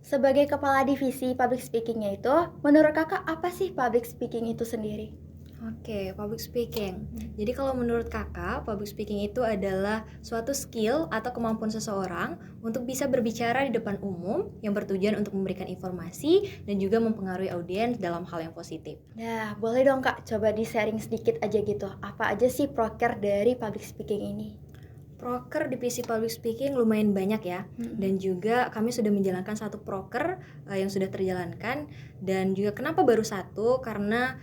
Sebagai kepala divisi public speaking-nya itu, menurut kakak apa sih public speaking itu sendiri? Oke, public speaking. Jadi kalau menurut kakak, public speaking itu adalah suatu skill atau kemampuan seseorang untuk bisa berbicara di depan umum yang bertujuan untuk memberikan informasi dan juga mempengaruhi audiens dalam hal yang positif. Nah, boleh dong kak, coba di-sharing sedikit aja gitu. Apa aja sih proker dari public speaking ini? Proker divisi public speaking lumayan banyak ya, dan juga kami sudah menjalankan satu proker yang sudah terjalankan, dan juga kenapa baru satu, karena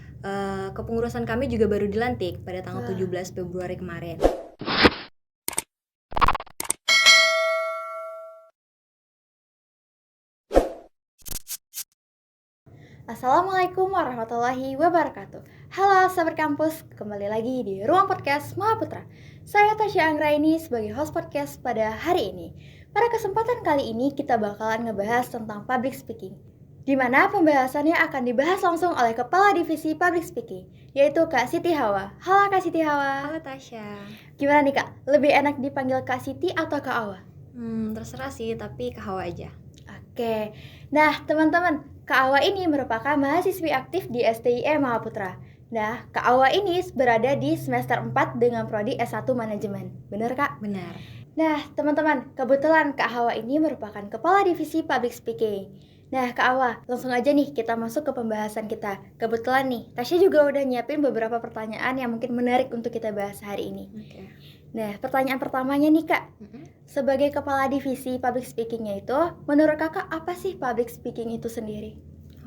kepengurusan kami juga baru dilantik pada tanggal Wah. 17 Februari kemarin. Assalamualaikum warahmatullahi wabarakatuh. Halo sahabat kampus, kembali lagi di Ruang Podcast Mahaputra. Saya Tasya Anggraini sebagai host podcast pada hari ini. Pada kesempatan kali ini kita bakalan ngebahas tentang public speaking, di mana pembahasannya akan dibahas langsung oleh Kepala Divisi Public Speaking, yaitu Kak Siti Hawa. Halo Kak Siti Hawa. Halo Tasya. Gimana nih Kak, lebih enak dipanggil Kak Siti atau Kak Hawa? Terserah sih, tapi ke Hawa aja. Oke, nah teman-teman, Kak Awa ini merupakan mahasiswi aktif di STIE Mahaputra. Nah, Kak Awa ini berada di semester 4 dengan prodi S1 Manajemen. Benar Kak? Benar. Nah, teman-teman, kebetulan Kak Hawa ini merupakan Kepala Divisi Public Speaking. Nah, Kak Awa, langsung aja nih kita masuk ke pembahasan kita. Kebetulan nih, Tasya juga udah nyiapin beberapa pertanyaan yang mungkin menarik untuk kita bahas hari ini. Oke. Nah, pertanyaan pertamanya nih Kak, sebagai kepala divisi public speaking-nya itu, menurut kakak apa sih public speaking itu sendiri?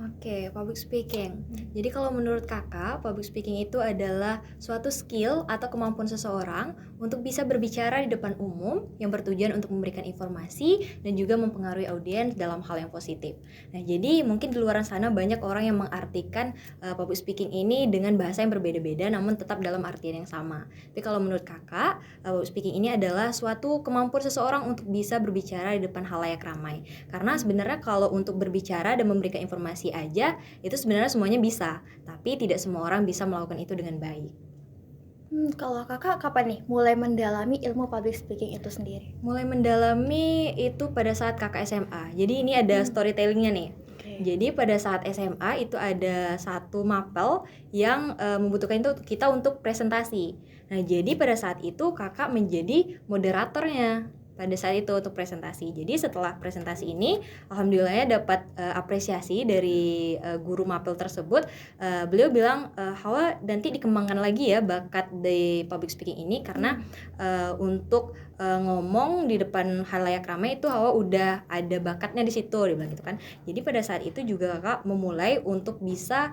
Oke, public speaking. Jadi kalau menurut kakak, public speaking itu adalah suatu skill atau kemampuan seseorang untuk bisa berbicara di depan umum yang bertujuan untuk memberikan informasi dan juga mempengaruhi audiens dalam hal yang positif. Nah, jadi mungkin di luar sana banyak orang yang mengartikan public speaking ini dengan bahasa yang berbeda-beda namun tetap dalam artian yang sama. Tapi kalau menurut kakak, public speaking ini adalah suatu kemampuan seseorang untuk bisa berbicara di depan halayak ramai. Karena sebenarnya kalau untuk berbicara dan memberikan informasi aja itu sebenarnya semuanya bisa, tapi tidak semua orang bisa melakukan itu dengan baik. Kalau kakak kapan nih mulai mendalami ilmu public speaking itu sendiri? Mulai mendalami itu pada saat kakak SMA. Jadi ini ada storytellingnya nih. Oke. Jadi pada saat SMA itu ada satu mapel yang membutuhkan itu kita untuk presentasi. Nah, jadi pada saat itu kakak menjadi moderatornya pada saat itu untuk presentasi. Jadi setelah presentasi ini, alhamdulillahnya dapat apresiasi dari guru mapel tersebut. Beliau bilang, Hawa nanti dikembangkan lagi ya bakat di public speaking ini karena untuk ngomong di depan halayak ramai itu Hawa udah ada bakatnya di situ, dia bilang gitu kan. Jadi pada saat itu juga kakak memulai untuk bisa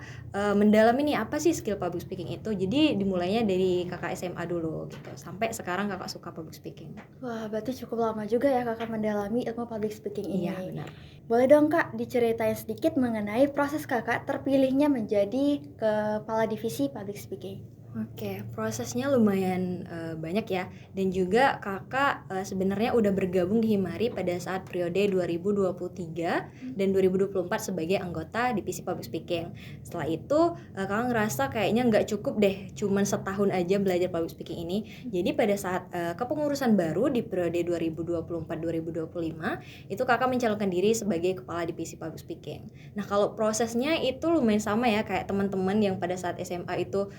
mendalami nih apa sih skill public speaking itu. Jadi dimulainya dari kakak SMA dulu gitu. Sampai sekarang kakak suka public speaking. Wah, berarti cukup lama juga ya kakak mendalami ilmu public speaking ini. Iya, benar. Boleh dong kak diceritain sedikit mengenai proses kakak terpilihnya menjadi kepala divisi public speaking. Oke, prosesnya lumayan banyak ya. Dan juga kakak sebenarnya udah bergabung di Himari pada saat periode 2023 dan 2024 sebagai anggota divisi public speaking. Setelah itu kakak ngerasa kayaknya nggak cukup deh cuman setahun aja belajar public speaking ini. Jadi pada saat kepengurusan baru di periode 2024-2025 itu kakak mencalonkan diri sebagai kepala divisi public speaking. Nah, kalau prosesnya itu lumayan sama ya kayak teman-teman yang pada saat SMA itu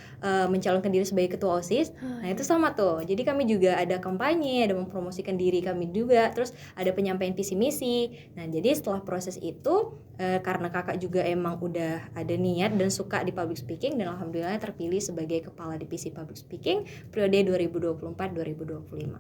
mencalonkan diri sebagai ketua OSIS. Nah, itu sama tuh. Jadi kami juga ada kampanye, ada mempromosikan diri kami juga, terus ada penyampaian visi misi. Nah, jadi setelah proses itu karena kakak juga emang udah ada niat dan suka di public speaking dan alhamdulillah terpilih sebagai kepala divisi public speaking periode 2024-2025.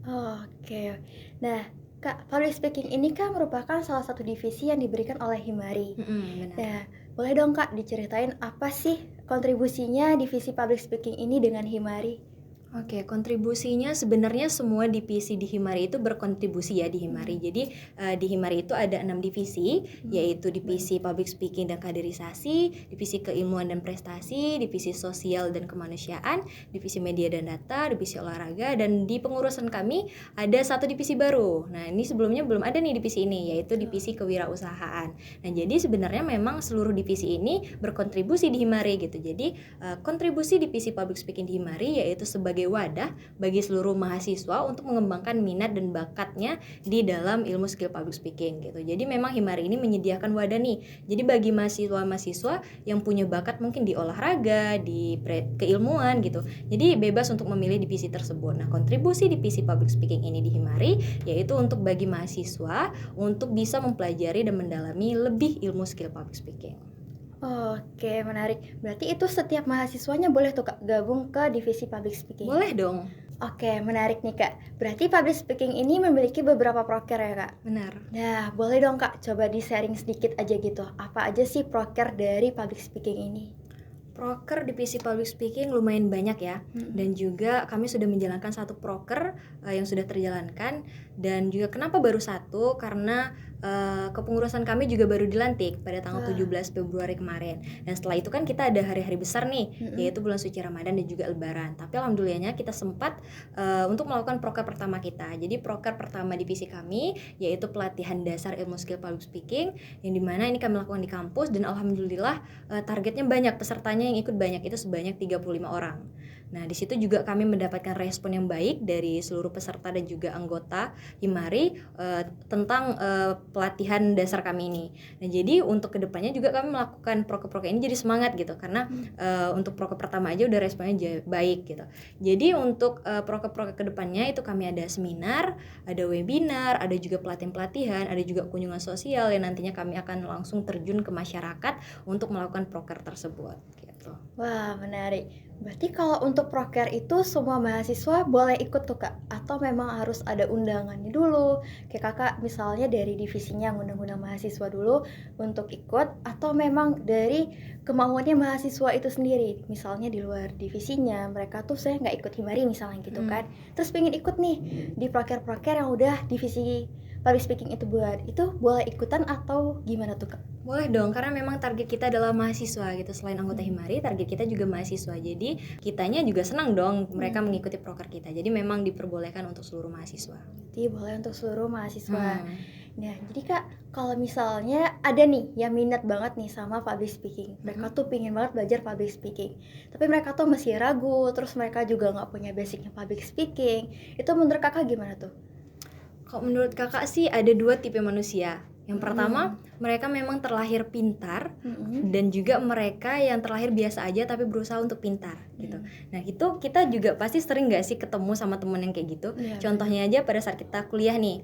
Oke. Nah, Kak, public speaking ini kan merupakan salah satu divisi yang diberikan oleh Himari. Benar. Nah, boleh dong Kak diceritain apa sih kontribusinya divisi public speaking ini dengan Himari? Oke, kontribusinya sebenarnya semua divisi di Himari itu berkontribusi ya di Himari. Jadi di Himari itu ada 6 divisi, yaitu divisi public speaking dan kaderisasi, divisi keilmuan dan prestasi, divisi sosial dan kemanusiaan, divisi media dan data, divisi olahraga, dan di pengurusan kami ada satu divisi baru. Nah, ini sebelumnya belum ada nih divisi ini, yaitu divisi kewirausahaan. Nah, jadi sebenarnya memang seluruh divisi ini berkontribusi di Himari gitu. Jadi kontribusi divisi public speaking di Himari yaitu sebagai sebagai wadah bagi seluruh mahasiswa untuk mengembangkan minat dan bakatnya di dalam ilmu skill public speaking gitu. Jadi memang Himari ini menyediakan wadah nih. Jadi bagi mahasiswa-mahasiswa yang punya bakat mungkin di olahraga, di keilmuan gitu. Jadi bebas untuk memilih divisi tersebut. Nah, kontribusi divisi public speaking ini di Himari yaitu untuk bagi mahasiswa untuk bisa mempelajari dan mendalami lebih ilmu skill public speaking. Oke, menarik. Berarti itu setiap mahasiswanya boleh tuh Kak gabung ke divisi public speaking? Boleh dong. Oke, menarik nih Kak. Berarti public speaking ini memiliki beberapa proker ya Kak? Benar. Nah, boleh dong Kak coba di-sharing sedikit aja gitu. Apa aja sih proker dari public speaking ini? Proker divisi public speaking lumayan banyak ya, dan juga kami sudah menjalankan satu proker yang sudah terjalankan, dan juga kenapa baru satu, karena kepengurusan kami juga baru dilantik pada tanggal 17 Februari kemarin. Dan setelah itu kan kita ada hari-hari besar nih, yaitu bulan suci Ramadan dan juga Lebaran. Tapi alhamdulillahnya kita sempat untuk melakukan proker pertama kita. Jadi proker pertama divisi kami yaitu pelatihan dasar ilmu skill public speaking, yang dimana ini kami lakukan di kampus, dan alhamdulillah targetnya banyak, pesertanya yang ikut banyak, itu sebanyak 35 orang. Nah, di situ juga kami mendapatkan respon yang baik dari seluruh peserta dan juga anggota Himari tentang pelatihan dasar kami ini. Nah, jadi untuk kedepannya juga kami melakukan proker-proker ini jadi semangat gitu, karena untuk proker pertama aja udah responnya baik gitu. Jadi untuk proker-proker kedepannya itu kami ada seminar, ada webinar, ada juga pelatihan-pelatihan, ada juga kunjungan sosial yang nantinya kami akan langsung terjun ke masyarakat untuk melakukan proker tersebut gitu. Wah, menarik. Berarti kalau untuk proker itu semua mahasiswa boleh ikut tuh Kak? Atau memang harus ada undangannya dulu? Kayak Kakak misalnya dari divisinya ngundang-undang mahasiswa dulu untuk ikut, atau memang dari kemauannya mahasiswa itu sendiri? Misalnya di luar divisinya, mereka tuh saya nggak ikut Himari misalnya gitu kan. Terus pengen ikut nih di proker-proker yang udah divisi public speaking itu buat, itu boleh ikutan atau gimana tuh Kak? Boleh dong, karena memang target kita adalah mahasiswa gitu. Selain anggota Himari, target kita juga mahasiswa. Jadi kitanya juga senang dong mereka mengikuti proker kita. Jadi memang diperbolehkan untuk seluruh mahasiswa. Jadi boleh untuk seluruh mahasiswa. Nah, jadi Kak, kalau misalnya ada nih yang minat banget nih sama public speaking, mereka tuh pingin banget belajar public speaking, tapi mereka tuh masih ragu, terus mereka juga nggak punya basicnya public speaking, itu menurut Kakak gimana tuh? Kalau menurut Kakak sih ada dua tipe manusia. Yang pertama, mereka memang terlahir pintar, dan juga mereka yang terlahir biasa aja tapi berusaha untuk pintar gitu. Nah, itu kita juga pasti sering gak sih ketemu sama temen yang kayak gitu. Contohnya aja pada saat kita kuliah nih,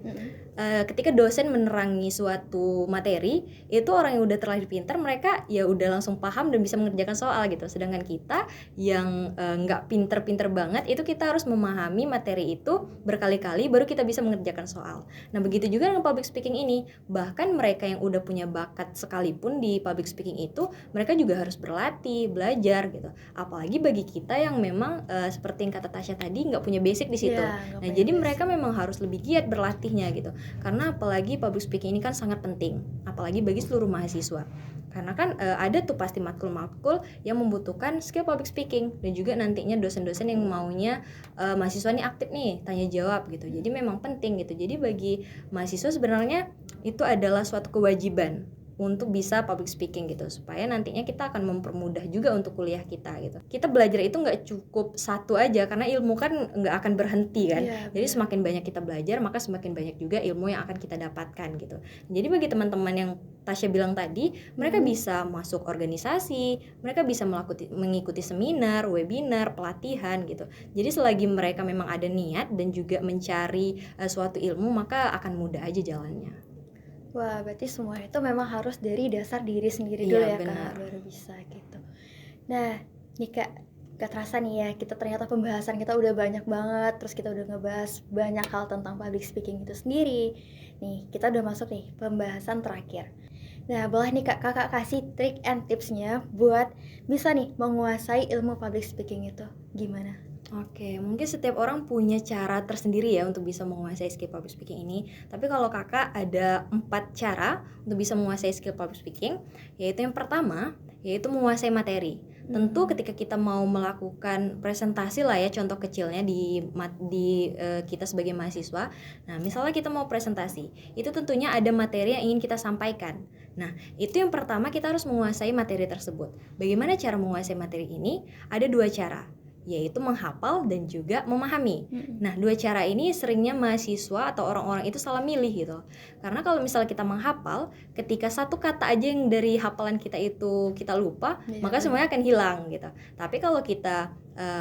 ketika dosen menerangi suatu materi, itu orang yang udah terlahir pintar, mereka ya udah langsung paham dan bisa mengerjakan soal gitu. Sedangkan kita yang gak pinter-pinter banget, itu kita harus memahami materi itu berkali-kali baru kita bisa mengerjakan soal. Nah, begitu juga dengan public speaking ini. Bahkan mereka yang udah punya bakat sekalipun di public speaking itu, mereka juga harus berlatih, belajar gitu. Apalagi bagi kita yang memang seperti yang kata Tasya tadi nggak punya basic di situ. Nah, jadi mereka memang harus lebih giat berlatihnya gitu. Karena apalagi public speaking ini kan sangat penting, apalagi bagi seluruh mahasiswa. Karena kan ada tuh pasti matkul-matkul yang membutuhkan skill public speaking, dan juga nantinya dosen-dosen yang maunya mahasiswa ini aktif nih, tanya jawab gitu. Jadi memang penting gitu. Jadi bagi mahasiswa sebenarnya itu adalah suatu kewajiban untuk bisa public speaking gitu, supaya nantinya kita akan mempermudah juga untuk kuliah kita gitu. Kita belajar itu nggak cukup satu aja, karena ilmu kan nggak akan berhenti kan. Jadi semakin banyak kita belajar, maka semakin banyak juga ilmu yang akan kita dapatkan gitu. Jadi bagi teman-teman yang Tasya bilang tadi, mereka bisa masuk organisasi, mereka bisa mengikuti seminar, webinar, pelatihan gitu. Jadi selagi mereka memang ada niat dan juga mencari suatu ilmu, maka akan mudah aja jalannya. Wah, berarti semua itu memang harus dari dasar diri sendiri dulu ya Kak, baru bisa gitu. Nah, nih Kak, gak terasa nih ya, kita ternyata pembahasan kita udah banyak banget, terus kita udah ngebahas banyak hal tentang public speaking itu sendiri. Nih, kita udah masuk nih pembahasan terakhir. Nah, boleh nih Kak, Kakak kasih trik and tipsnya buat bisa nih menguasai ilmu public speaking itu, gimana? Oke, mungkin setiap orang punya cara tersendiri ya untuk bisa menguasai skill public speaking ini. Tapi kalau kakak ada 4 cara untuk bisa menguasai skill public speaking, yaitu yang pertama, yaitu menguasai materi. Tentu ketika kita mau melakukan presentasi lah ya, contoh kecilnya di kita sebagai mahasiswa. Nah, misalnya kita mau presentasi, itu tentunya ada materi yang ingin kita sampaikan. Nah, itu yang pertama kita harus menguasai materi tersebut. Bagaimana cara menguasai materi ini? Ada 2 cara. yaitu menghafal dan juga memahami. Mm-mm. Nah, dua cara ini seringnya mahasiswa atau orang-orang itu salah milih gitu. Karena kalau misalnya kita menghafal, ketika satu kata aja yang dari hafalan kita itu kita lupa, Iya, maka benar. semuanya akan hilang gitu. Tapi kalau kita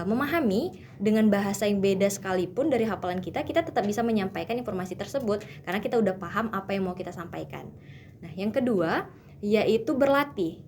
memahami dengan bahasa yang beda sekalipun dari hafalan kita tetap bisa menyampaikan informasi tersebut karena kita udah paham apa yang mau kita sampaikan. Nah, yang kedua yaitu berlatih.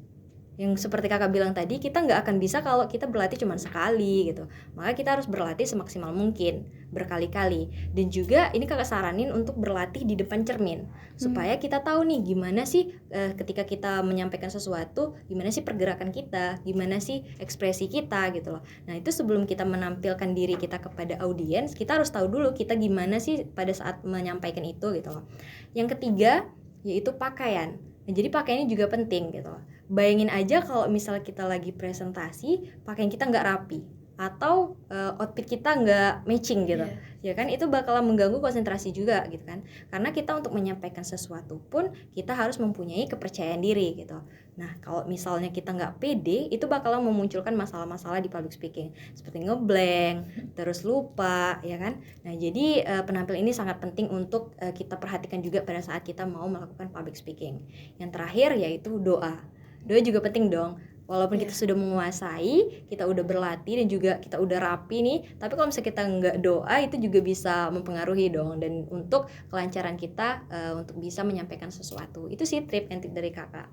Yang seperti kakak bilang tadi, kita nggak akan bisa kalau kita berlatih cuma sekali gitu. Maka kita harus berlatih semaksimal mungkin, berkali-kali. Dan juga ini kakak saranin untuk berlatih di depan cermin, supaya kita tahu nih gimana sih ketika kita menyampaikan sesuatu, gimana sih pergerakan kita, gimana sih ekspresi kita gitu loh. Nah, itu sebelum kita menampilkan diri kita kepada audiens, kita harus tahu dulu kita gimana sih pada saat menyampaikan itu gitu loh. Yang ketiga yaitu pakaian. Nah, jadi pakaiannya juga penting gitu loh. Bayangin aja kalau misalnya kita lagi presentasi, pakaian kita nggak rapi atau outfit kita nggak matching gitu, ya kan itu bakalan mengganggu konsentrasi juga gitu kan. Karena kita untuk menyampaikan sesuatu pun kita harus mempunyai kepercayaan diri gitu. Nah, kalau misalnya kita nggak pede, itu bakalan memunculkan masalah-masalah di public speaking seperti ngeblank, terus lupa, ya kan. Nah, jadi penampilan ini sangat penting untuk kita perhatikan juga pada saat kita mau melakukan public speaking. Yang terakhir yaitu doa. Doa juga penting dong. Walaupun kita sudah menguasai, kita udah berlatih dan juga kita udah rapi nih, tapi kalau misalnya kita nggak doa itu juga bisa mempengaruhi dong. Dan untuk kelancaran kita untuk bisa menyampaikan sesuatu. Itu sih tip and tip dari kakak.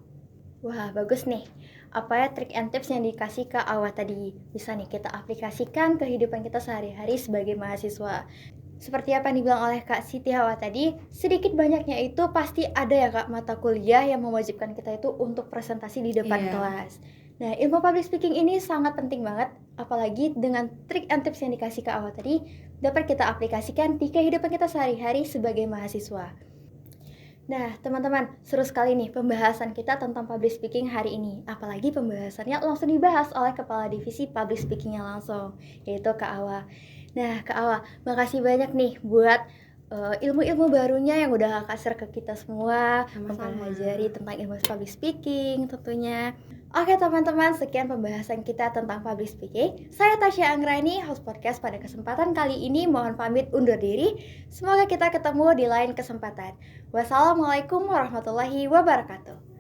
Wah, bagus nih. Apa ya trik and tips yang dikasih ke Awa tadi? Bisa nih kita aplikasikan kehidupan kita sehari-hari sebagai mahasiswa. Seperti apa yang dibilang oleh Kak Siti Hawa tadi, sedikit banyaknya itu pasti ada ya Kak mata kuliah yang mewajibkan kita itu untuk presentasi di depan kelas. Nah, ilmu public speaking ini sangat penting banget, apalagi dengan trik and tips yang dikasih Kak Awa tadi, dapat kita aplikasikan di kehidupan kita sehari-hari sebagai mahasiswa. Nah, teman-teman, seru sekali nih pembahasan kita tentang public speaking hari ini. Apalagi pembahasannya langsung dibahas oleh Kepala Divisi Public Speakingnya langsung, yaitu Kak Awa. Nah, Kak Awa, makasih banyak nih buat ilmu-ilmu barunya yang udah Kakak share ke kita semua, mempelajari tentang ilmu public speaking tentunya. Oke teman-teman, sekian pembahasan kita tentang public speaking. Saya Tasya Anggrani, host podcast pada kesempatan kali ini. Mohon pamit undur diri. Semoga kita ketemu di lain kesempatan. Wassalamualaikum warahmatullahi wabarakatuh.